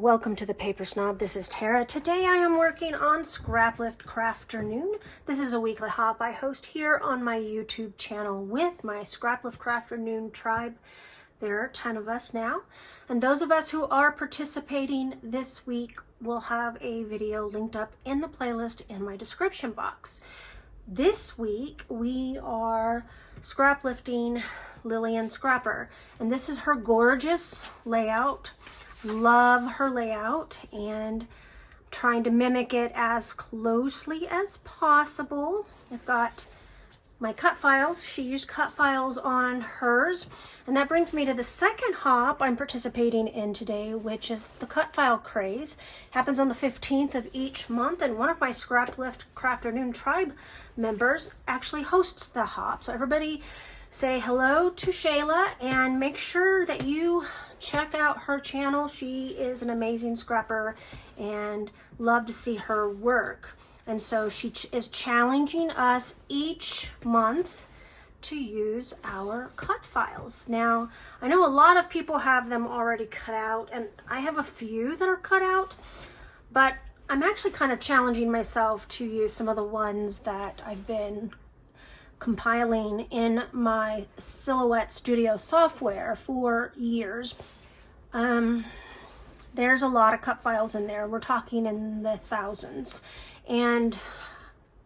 welcome to the Paper Snob. This is Tara. Today I am working on Scraplift Crafternoon. This is a weekly hop I host here on my YouTube channel with my Scraplift Crafternoon tribe. There are 10 of us now, and those of us who are participating this week will have a video linked up in the playlist in my description box. This week we are scraplifting Lillian Scrapper, and this is her gorgeous layout. Love her layout and trying to mimic it as closely as possible. I've got my cut files. She used cut files on hers, and that brings me to the second hop I'm participating in today, which is the Cutfile Craze. It happens on the 15th of each month, and one of my Scraplift Crafternoon tribe members actually hosts the hop. So everybody say hello to Shala and make sure that you check out her channel. She is an amazing scrapper and love to see her work. And so she is challenging us each month to use our cut files. Now, I know a lot of people have them already cut out, and I have a few that are cut out, but I'm actually kind of challenging myself to use some of the ones that I've been compiling in my Silhouette Studio software for years. There's a lot of cut files in there. We're talking in the thousands, and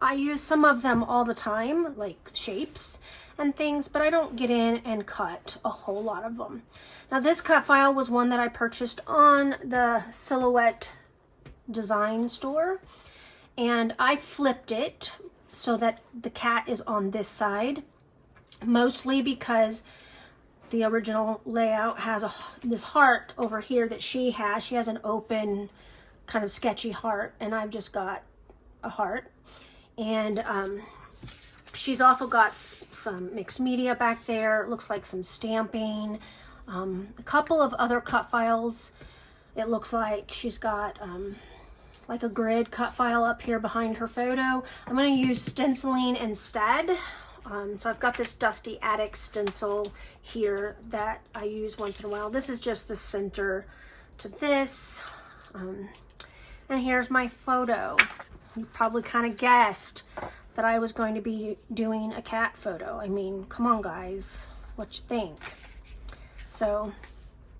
I use some of them all the time, like shapes and things, but I don't get in and cut a whole lot of them. Now, this cut file was one that I purchased on the Silhouette design store, and I flipped it so that the cat is on this side, mostly because the original layout has this heart over here that she has. She has an open, kind of sketchy heart, and I've just got a heart. And she's also got some mixed media back there. It looks like some stamping, a couple of other cut files. It looks like she's got like a grid cut file up here behind her photo. I'm going to use stenciling instead. So I've got this Dusty Attic stencil here that I use once in a while. This is just the center to this. And here's my photo. You probably kind of guessed that I was going to be doing a cat photo. I mean, come on guys, what you think? So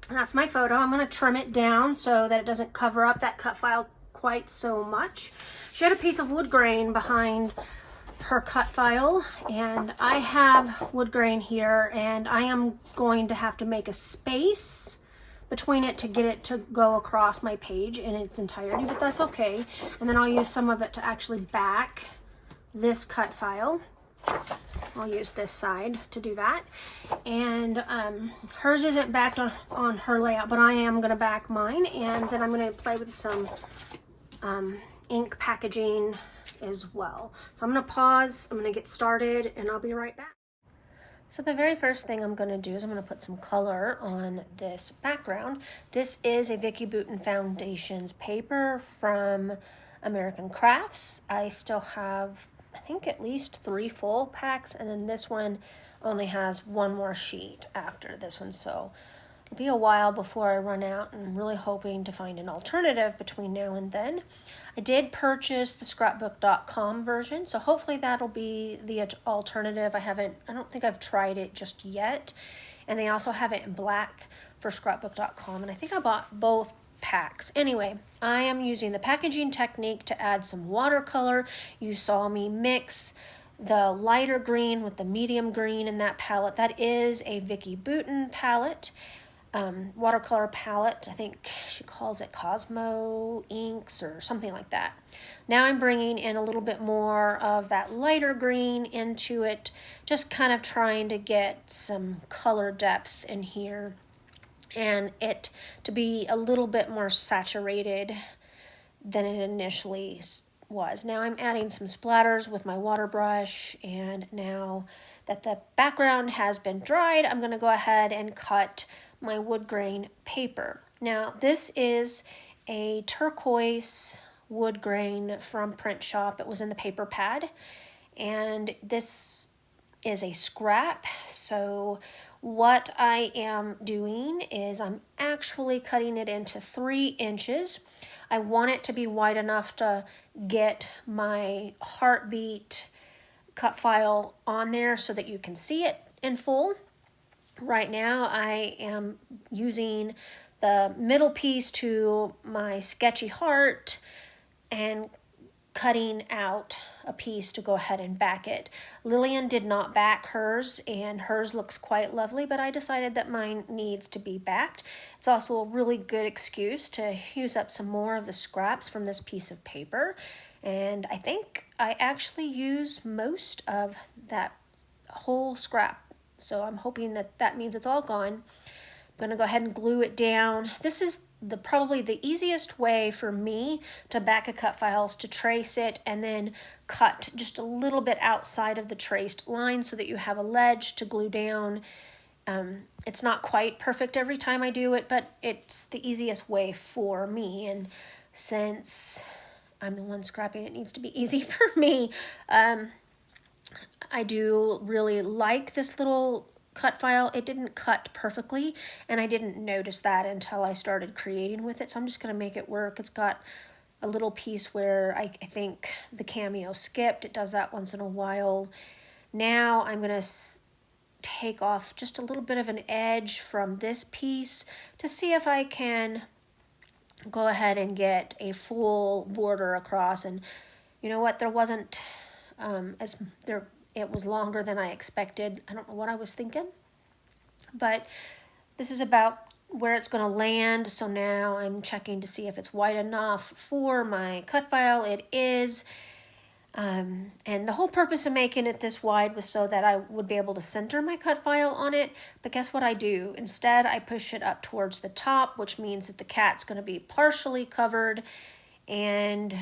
that's my photo. I'm going to trim it down so that it doesn't cover up that cut file quite so much. She had a piece of wood grain behind her cut file, and I have wood grain here, and I am going to have to make a space between it to get it to go across my page in its entirety, but that's okay. And then I'll use some of it to actually back this cut file. I'll use this side to do that. And hers isn't backed on her layout, but I am going to back mine, and then I'm going to play with some ink packaging as well. So I'm going to pause, I'm going to get started, and I'll be right back. So the very first thing I'm going to do is I'm going to put some color on this background. This is a Vicki Boutin Foundations paper from American Crafts. I still have, I think, at least 3 full packs, and then this one only has 1 more sheet after this one, so it'll be a while before I run out, and I'm really hoping to find an alternative between now and then. I did purchase the scrapbook.com version, so hopefully that'll be the alternative. I don't think I've tried it just yet. And they also have it in black for scrapbook.com, and I think I bought both packs. Anyway, I am using the packaging technique to add some watercolor. You saw me mix the lighter green with the medium green in that palette. That is a Vicki Boutin palette. Watercolor palette. I think she calls it Cosmo Inks or something like that. Now I'm bringing in a little bit more of that lighter green into it, just kind of trying to get some color depth in here and it to be a little bit more saturated than it initially was. Now I'm adding some splatters with my water brush, and now that the background has been dried, I'm going to go ahead and cut my wood grain paper. Now this is a turquoise wood grain from Print Shop. It was in the paper pad, and this is a scrap, so what I am doing is I'm actually cutting it into 3 inches. I want it to be wide enough to get my heartbeat cut file on there so that you can see it in full. Right now I am using the middle piece to my sketchy heart and cutting out a piece to go ahead and back it. Lillian did not back hers, and hers looks quite lovely, but I decided that mine needs to be backed. It's also a really good excuse to use up some more of the scraps from this piece of paper, and I think I actually use most of that whole scrap, so I'm hoping that that means it's all gone. I'm going to go ahead and glue it down. This is probably the easiest way for me to back a cut file is to trace it and then cut just a little bit outside of the traced line so that you have a ledge to glue down. It's not quite perfect every time I do it, but it's the easiest way for me, and since I'm the one scrapping, it needs to be easy for me. I do really like this little cut file. It didn't cut perfectly, and I didn't notice that until I started creating with it, so I'm just going to make it work. It's got a little piece where I think the cameo skipped. It does that once in a while. Now I'm going to take off just a little bit of an edge from this piece to see if I can go ahead and get a full border across. And you know what, there wasn't it was longer than I expected. I don't know what I was thinking, but this is about where it's going to land. So now I'm checking to see if it's wide enough for my cut file. It is. And the whole purpose of making it this wide was so that I would be able to center my cut file on it. But guess what I do? Instead, I push it up towards the top, which means that the cat's going to be partially covered. And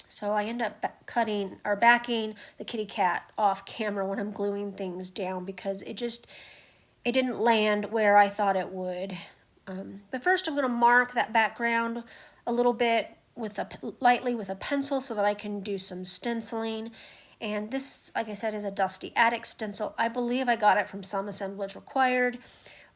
so I end up backing the kitty cat off camera when I'm gluing things down because it didn't land where I thought it would. But first I'm going to mark that background a little bit lightly with a pencil so that I can do some stenciling. And this, like I said, is a Dusty Attic stencil. I believe I got it from Some Assemblage Required,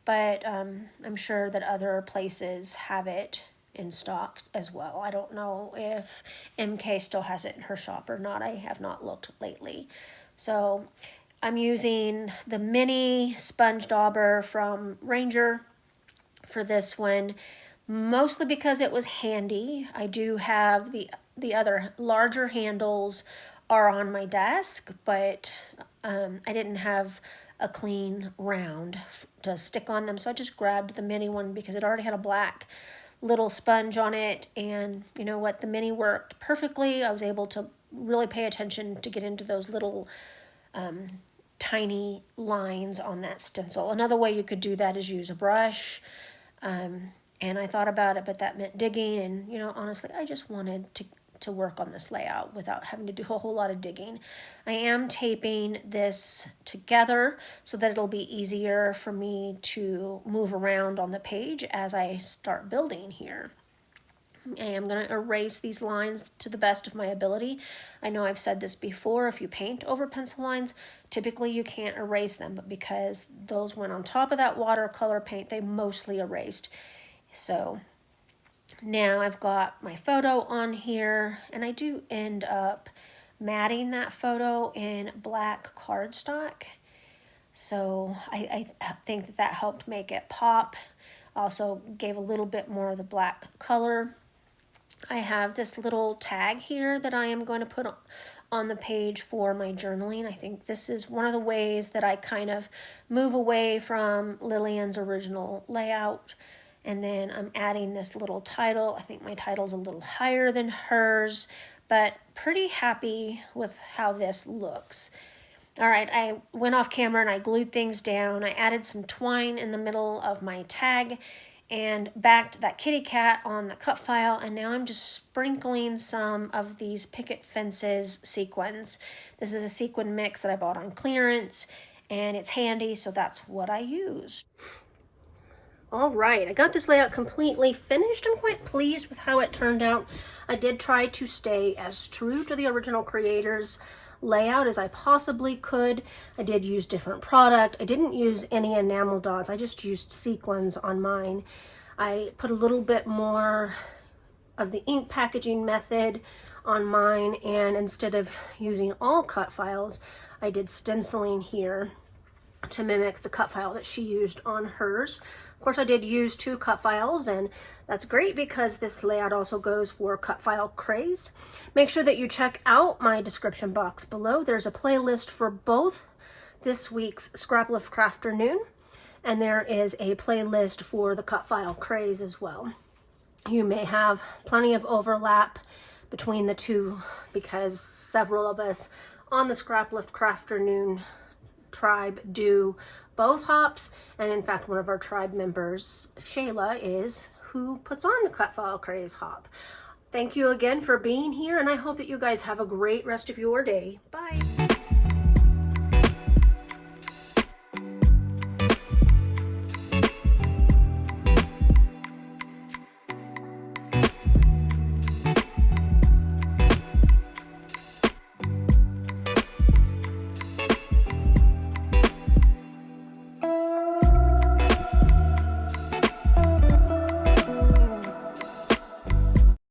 but I'm sure that other places have it in stock as well. I don't know if MK still has it in her shop or not. I have not looked lately. So I'm using the mini sponge dauber from Ranger for this one, mostly because it was handy. I do have the other larger handles are on my desk, but I didn't have a clean round to stick on them, so I just grabbed the mini one because it already had a black little sponge on it, and you know what, the mini worked perfectly. I was able to really pay attention to get into those little tiny lines on that stencil. Another way you could do that is use a brush, and I thought about it, but that meant digging, and you know, honestly, I just wanted to work on this layout without having to do a whole lot of digging. I am taping this together so that it'll be easier for me to move around on the page as I start building here. I am going to erase these lines to the best of my ability. I know I've said this before, if you paint over pencil lines, typically you can't erase them, but because those went on top of that watercolor paint, they mostly erased. So now I've got my photo on here, and I do end up matting that photo in black cardstock. So I think that helped make it pop. Also gave a little bit more of the black color. I have this little tag here that I am going to put on the page for my journaling. I think this is one of the ways that I kind of move away from Lillian's original layout. And then I'm adding this little title. I think my title's a little higher than hers, but pretty happy with how this looks. All right, I went off camera and I glued things down. I added some twine in the middle of my tag and backed that kitty cat on the cut file, and now I'm just sprinkling some of these picket fences sequins. This is a sequin mix that I bought on clearance, and it's handy, so that's what I used. All right, I got this layout completely finished. I'm quite pleased with how it turned out. I did try to stay as true to the original creators layout as I possibly could. I did use different product. I didn't use any enamel dots. I just used sequins on mine. I put a little bit more of the ink packaging method on mine, and instead of using all cut files, I did stenciling here to mimic the cut file that she used on hers. Of course, I did use 2 cut files, and that's great because this layout also goes for Cutfile Craze. Make sure that you check out my description box below. There's a playlist for both this week's Scraplift Crafternoon, and there is a playlist for the Cutfile Craze as well. You may have plenty of overlap between the two because several of us on the Scraplift Crafternoon tribe do both hops, and in fact one of our tribe members, Shala, is who puts on the Cutfile Craze hop. Thank you again for being here, and I hope that you guys have a great rest of your day. Bye.